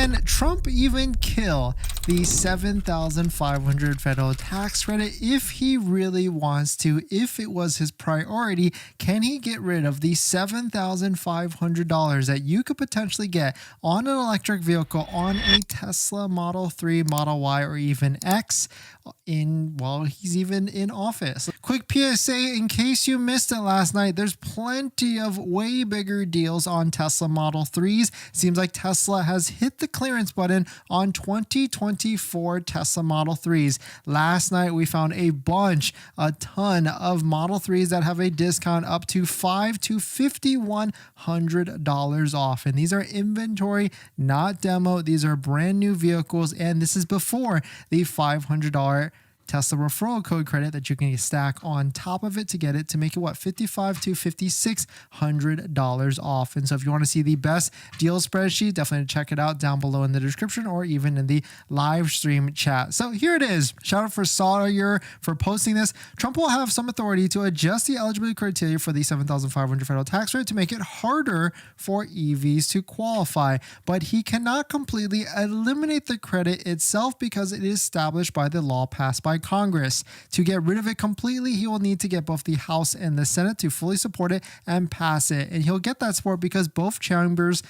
Can Trump even kill the $7,500 federal tax credit if he really wants to? If it was his priority, can he get rid of the $7,500 that you could potentially get on an electric vehicle on a Tesla Model 3, Model Y, or even X while he's even in office? Quick PSA in case you missed it last night, there's plenty of way bigger deals on Tesla Model 3s. Seems like Tesla has hit the clearance button on 2024 Tesla Model 3s. Last night we found a ton of Model 3s that have a discount up to $500 to $5,100 off. And these are inventory, not demo. These are brand new vehicles, and this is before the $500 Tesla referral code credit that you can stack on top of it to get it to make it $5,500 to $5,600 off. And so if you want to see the best deal spreadsheet, definitely check it out down below in the description or even in the live stream chat. So here it is. Shout out for Sawyer for posting this. Trump will have some authority to adjust the eligibility criteria for the $7,500 federal tax credit to make it harder for EVs to qualify, but he cannot completely eliminate the credit itself because it is established by the law passed by Congress. To get rid of it completely, he will need to get both the House and the Senate to fully support it and pass it. And he'll get that support because both chambers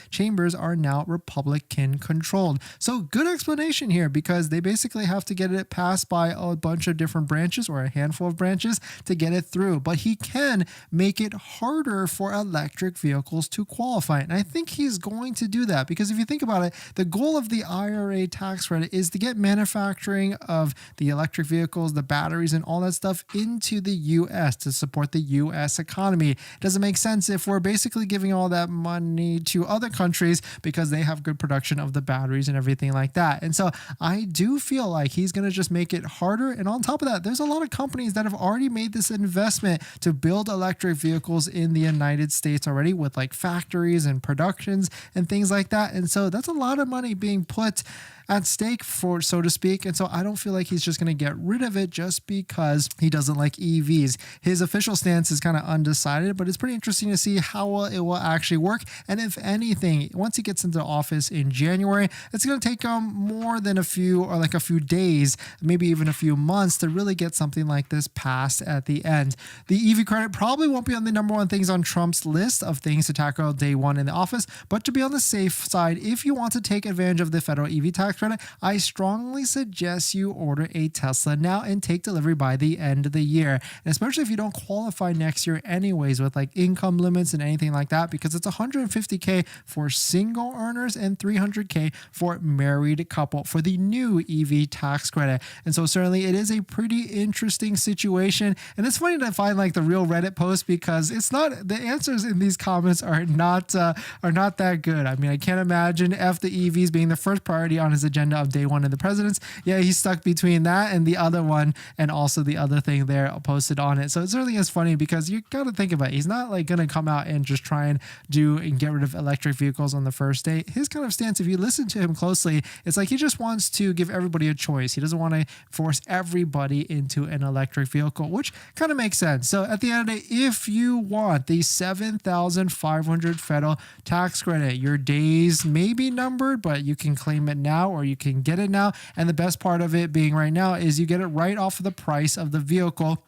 are now Republican controlled. So good explanation here, because they basically have to get it passed by a bunch of different branches or a handful of branches to get it through. But he can make it harder for electric vehicles to qualify. And I think he's going to do that because if you think about it, the goal of the IRA tax credit is to get manufacturing of the electric vehicles, the batteries, and all that stuff into the US to support the US economy. It doesn't make sense if we're basically giving all that money to other countries because they have good production of the batteries and everything like that. And so I do feel like he's going to just make it harder. And on top of that, there's a lot of companies that have already made this investment to build electric vehicles in the United States already with like factories and productions and things like that. And so that's a lot of money being put at stake, for so to speak. And so I don't feel like he's just going to get rid of it just because he doesn't like EVs. His official stance is kind of undecided, but it's pretty interesting to see how it will actually work. And if anything, once he gets into office in January, it's going to take more than a few days, maybe even a few months to really get something like this passed at the end. The EV credit probably won't be on the number one things on Trump's list of things to tackle day one in the office, but to be on the safe side, if you want to take advantage of the federal EV tax credit, I strongly suggest you order a Tesla now and take delivery by the end of the year. And especially if you don't qualify next year anyways with like income limits and anything like that, because it's $150K for single earners and $300K for married couple for the new EV tax credit. And so certainly it is a pretty interesting situation. And it's funny to find like the real Reddit post because it's not, the answers in these comments are not that good. I mean, I can't imagine the EVs being the first priority on his agenda of day one of the president's. Yeah, he's stuck between that and the other one, and also the other thing there posted on it. So it certainly is funny because you got to think about it. He's not like going to come out and just try and get rid of electric vehicles on the first day. His kind of stance, if you listen to him closely, it's like he just wants to give everybody a choice. He doesn't want to force everybody into an electric vehicle, which kind of makes sense. So at the end of the day, if you want the $7,500 federal tax credit, your days may be numbered, but you can claim it now or you can get it now. And the best part of it being right now is you get it right off of the price of the vehicle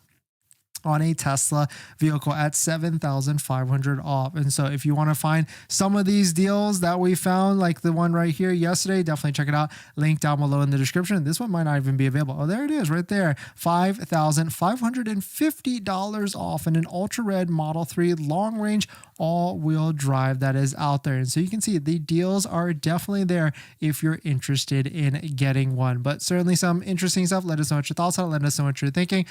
on a Tesla vehicle at $7,500 off. And so if you want to find some of these deals that we found, like the one right here yesterday, definitely check it out. Link down below in the description. This one might not even be available. Oh, there it is right there. $5,550 off in an ultra red Model 3 long range all-wheel drive that is out there. And so you can see the deals are definitely there if you're interested in getting one. But certainly some interesting stuff. Let us know what your thoughts are. Let us know what you're thinking.